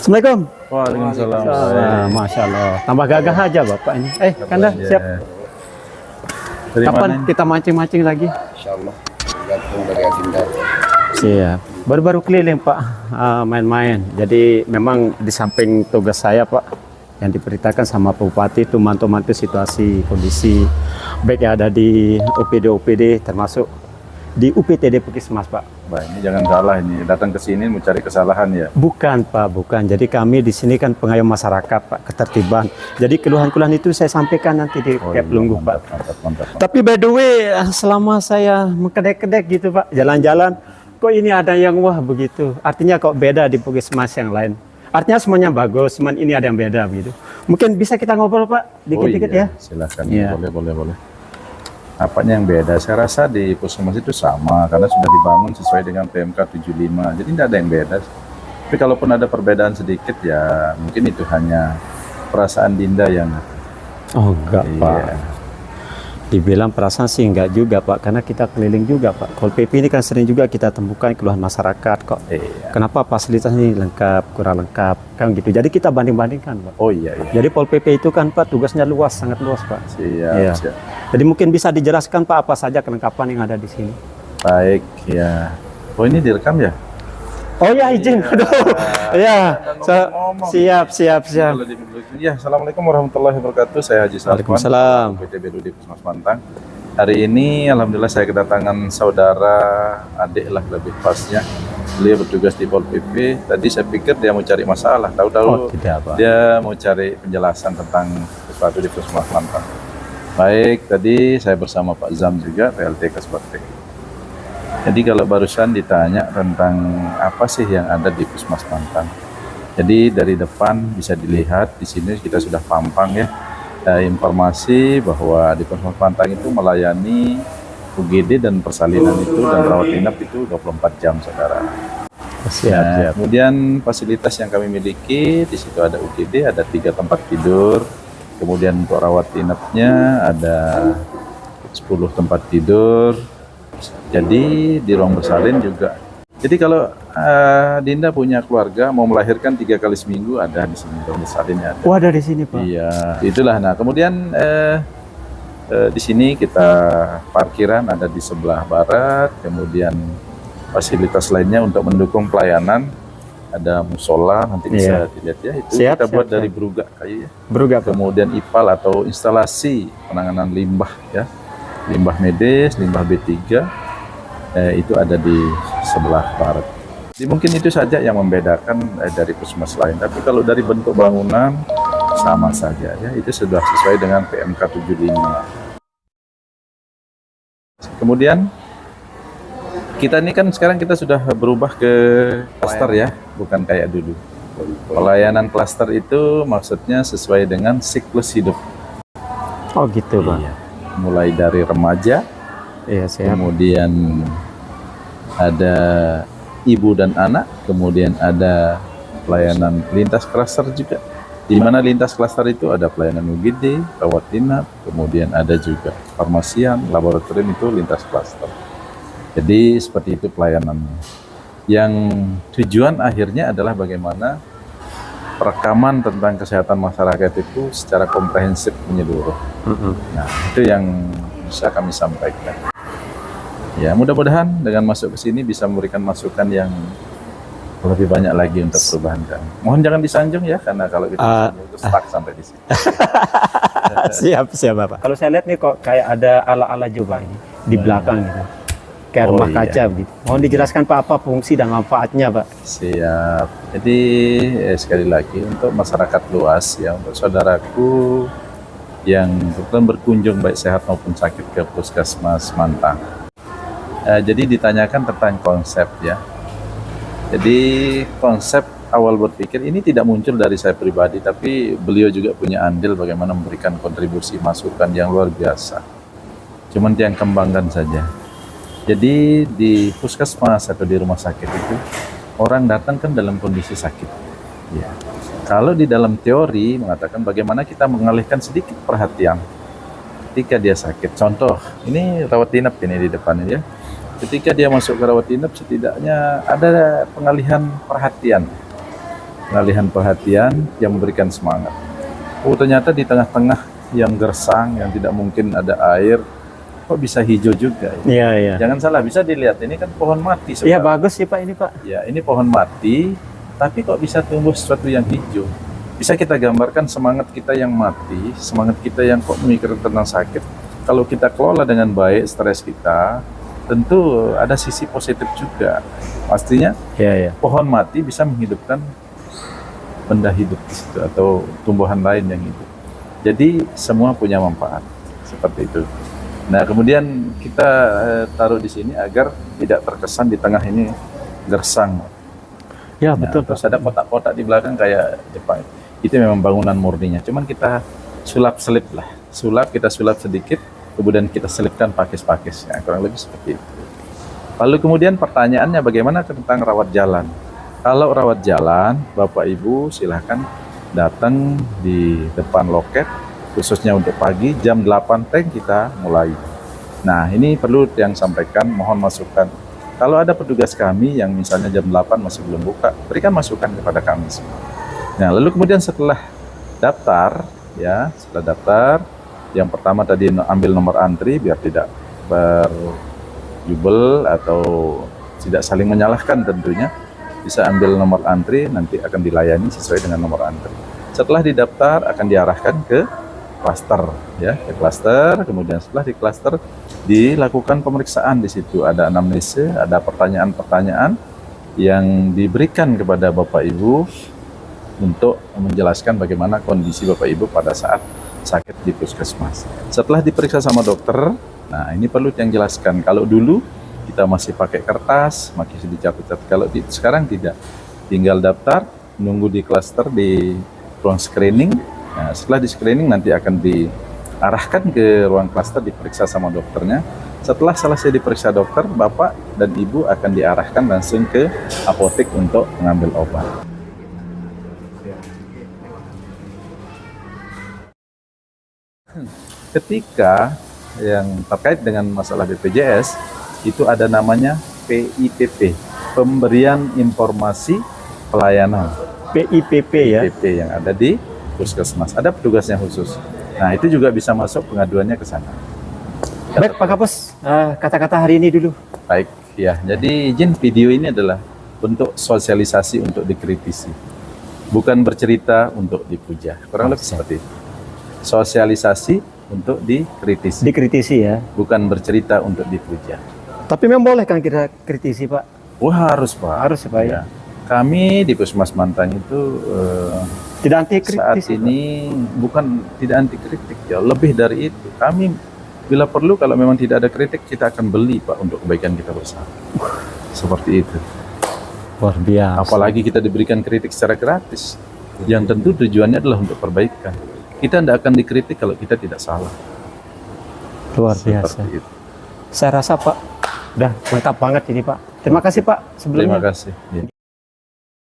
Assalamualaikum. Waalaikumsalam. Masya Allah. Tambah gagah aja Bapak ini. Kanda siap. Dari Kapan mana? kita mancing-mancing lagi? Insyaallah tergantung dari agenda. Siap. Baru-baru keliling Pak, main-main. Jadi memang di samping tugas saya Pak, yang diperintahkan sama Pak Bupati itu mantau-mantau situasi kondisi baik yang ada di OPD termasuk di UPTD Puskesmas Pak. Bah, ini jangan salah, ini datang ke sini mencari kesalahan ya. Bukan Pak, bukan. Jadi kami di sini kan pengayom masyarakat Pak, ketertiban. Jadi keluhan-keluhan itu saya sampaikan nanti di Kep Lungguh Pak. Mantap. Tapi by the way, selama saya mengkedek-kedek gitu Pak, jalan-jalan, kok ini ada yang wah begitu. Artinya kok beda di Puskesmas yang lain. Artinya semuanya bagus, cuman ini ada yang beda begitu. Mungkin bisa kita ngobrol Pak, dikit-dikit ya. Silakan, Iya. boleh. Apanya yang beda? Saya rasa di Puskesmas itu sama, karena sudah dibangun sesuai dengan PMK 75. Jadi tidak ada yang beda. Tapi kalaupun ada perbedaan sedikit ya mungkin itu hanya perasaan Dinda yang Oh enggak Iya. Pak. Dibilang perasaan sih enggak juga Pak, karena kita keliling juga Pak. Pol PP ini kan sering juga kita temukan keluhan masyarakat kok. Iya. Kenapa fasilitas ini lengkap, kurang lengkap, kan gitu. Jadi kita banding-bandingkan Pak. Oh iya. Jadi Pol PP itu kan Pak tugasnya luas, sangat luas Pak. Iya. Siap. Jadi mungkin bisa dijelaskan Pak apa saja kelengkapan yang ada di sini. Baik, ya. Oh ini direkam ya? Oh ya izin, aduh. Ya, siap. Ya, Assalamualaikum warahmatullahi wabarakatuh. Saya Haji Salman, Waalaikumsalam. PTB di Puskesmas Mantang. Hari ini alhamdulillah saya kedatangan saudara adik lah lebih pasnya. Beliau bertugas di Pol PP. Tadi saya pikir dia mau cari masalah, tahu-tahu tidak Pak. dia mau cari penjelasan tentang sesuatu di Puskesmas Mantang. Baik, tadi saya bersama Pak Zam juga, PLT Kasbagtek. Jadi kalau barusan ditanya tentang apa sih yang ada di Puskesmas Mantang. Jadi dari depan bisa dilihat di sini kita sudah pampang ya. Informasi bahwa di Puskesmas Mantang itu melayani UGD dan persalinan itu dan rawat inap itu 24 jam saudara. Siap. Kemudian fasilitas yang kami miliki di situ ada UGD, ada 3 tempat tidur. Kemudian untuk rawat inapnya ada 10 tempat tidur. Jadi di ruang bersalin juga. Jadi kalau Dinda punya keluarga mau melahirkan 3 kali seminggu ada di sini ruang bersalinnya. Oh ada di sini Pak. Iya, itulah. Nah kemudian di sini kita parkiran ada di sebelah barat. Kemudian fasilitas lainnya untuk mendukung pelayanan ada musola nanti bisa dilihat ya. Itu kita buat dari beruga kayu ya. Beruga Pak. Kemudian IPAL atau instalasi penanganan limbah ya. Limbah medis, limbah B3 itu ada di sebelah barat. Jadi mungkin itu saja yang membedakan dari puskesmas lain. Tapi kalau dari bentuk bangunan sama saja ya, itu sudah sesuai dengan PMK 75. Kemudian kita ini kan sekarang kita sudah berubah ke klaster ya, bukan kayak dulu. Pelayanan klaster itu maksudnya sesuai dengan siklus hidup. Oh gitu Pak. Iya. Mulai dari remaja, kemudian ada ibu dan anak, kemudian ada pelayanan lintas klaster juga. Di mana lintas klaster itu ada pelayanan UGD, rawat inap, kemudian ada juga farmasian, laboratorium itu lintas klaster. Jadi seperti itu pelayanannya. Yang tujuan akhirnya adalah bagaimana perekaman tentang kesehatan masyarakat itu secara komprehensif menyeluruh. Nah, itu yang bisa kami sampaikan. Ya, mudah-mudahan dengan masuk ke sini bisa memberikan masukan yang lebih banyak lagi untuk perubahan kami. Mohon jangan disanjung ya, karena kalau kita disanjung itu stuck sampai di sini. Siap Bapak. Kalau saya lihat nih kok kayak ada ala-ala juga ini di belakang gitu. Kayak rumah kaca gitu. Mohon dijelaskan Pak apa fungsi dan manfaatnya Pak. Siap. Jadi sekali lagi untuk masyarakat luas ya, untuk saudaraku yang kebetulan berkunjung baik sehat maupun sakit ke Puskesmas Mantang. Jadi ditanyakan tentang konsep ya. Jadi konsep awal berpikir ini tidak muncul dari saya pribadi, tapi beliau juga punya andil bagaimana memberikan kontribusi masukan yang luar biasa. Cuman yang kembangkan saja. Jadi di puskesmas atau di rumah sakit itu orang datang kan dalam kondisi sakit. Ya. Kalau di dalam teori mengatakan bagaimana kita mengalihkan sedikit perhatian ketika dia sakit. Contoh, ini rawat inap ini di depannya ya. Ketika dia masuk ke rawat inap setidaknya ada pengalihan perhatian. pengalihan perhatian, yang memberikan semangat. Oh, ternyata di tengah-tengah yang gersang, yang tidak mungkin ada air, kok bisa hijau juga ya? Iya, iya. Jangan salah, bisa dilihat, ini kan pohon mati Iya, sebenarnya. bagus sih Pak ini Pak. Ya, ini pohon mati, tapi kok bisa tumbuh sesuatu yang hijau? Bisa kita gambarkan semangat kita yang mati, semangat kita yang kok memikirkan tentang sakit. Kalau kita kelola dengan baik stres kita, tentu ada sisi positif juga. Pastinya Iya, iya. pohon mati bisa menghidupkan benda hidup di situ atau tumbuhan lain yang hidup. Jadi semua punya manfaat seperti itu. Nah, kemudian kita taruh di sini agar tidak terkesan di tengah ini gersang. Ya, Nah, betul terus Pak. ada kotak-kotak di belakang kayak Jepang. Itu memang bangunan murninya. Cuman kita sulap-selip lah. Kita sulap sedikit, kemudian kita selipkan pakis-pakis. Ya, kurang lebih seperti itu. Lalu kemudian pertanyaannya bagaimana tentang rawat jalan? Kalau rawat jalan, Bapak Ibu silahkan datang di depan loket, khususnya untuk pagi, jam 8 tank kita mulai. Nah, ini perlu yang sampaikan, mohon masukan. Kalau ada petugas kami yang misalnya jam 8 masih belum buka, berikan masukan kepada kami semua. Nah, lalu kemudian setelah daftar, ya, setelah daftar, yang pertama tadi ambil nomor antri biar tidak berjubel atau tidak saling menyalahkan tentunya. Bisa ambil nomor antri, nanti akan dilayani sesuai dengan nomor antri. Setelah didaftar, akan diarahkan ke klaster, ya, ke klaster. Kemudian setelah di klaster, dilakukan pemeriksaan di situ. Ada anamnesa, ada pertanyaan-pertanyaan yang diberikan kepada Bapak Ibu untuk menjelaskan bagaimana kondisi Bapak Ibu pada saat sakit di puskesmas. Setelah diperiksa sama dokter, nah ini perlu yang jelaskan. Kalau dulu kita masih pakai kertas, masih dicatat. Kalau sekarang tidak, tinggal daftar, nunggu di klaster di ruang screening. Nah, setelah di screening nanti akan diarahkan ke ruang klaster, diperiksa sama dokternya. Setelah selesai diperiksa dokter, Bapak dan Ibu akan diarahkan langsung ke apotek untuk mengambil obat. Ketika yang terkait dengan masalah BPJS, itu ada namanya PIPP, Pemberian Informasi Pelayanan. PIPP ya. PIPP yang ada di puskesmas. Ada petugasnya khusus. Nah, itu juga bisa masuk pengaduannya ke sana. Baik Pak Kapus, kata-kata hari ini dulu. Baik, ya. Jadi izin video ini adalah bentuk sosialisasi untuk dikritisi. Bukan bercerita untuk dipuja. Kurang lebih seperti itu. Sosialisasi untuk dikritisi. Dikritisi ya. Bukan bercerita untuk dipuja. Tapi memang boleh kan kita kritisi Pak? Wah, harus Pak. Harus ya Pak ya. Kami di Puskesmas Mantang itu Tidak anti kritis. saat ini bukan tidak anti kritik ya, lebih dari itu. Kami bila perlu kalau memang tidak ada kritik kita akan beli Pak untuk kebaikan kita bersama. Seperti itu. Luar biasa. Apalagi kita diberikan kritik secara gratis. Yang tentu tujuannya adalah untuk perbaikan. Kita tidak akan dikritik kalau kita tidak salah. Luar biasa. Seperti itu. Saya rasa Pak, udah lengkap banget ini Pak. Terima kasih Pak sebelumnya. Terima kasih. Ya.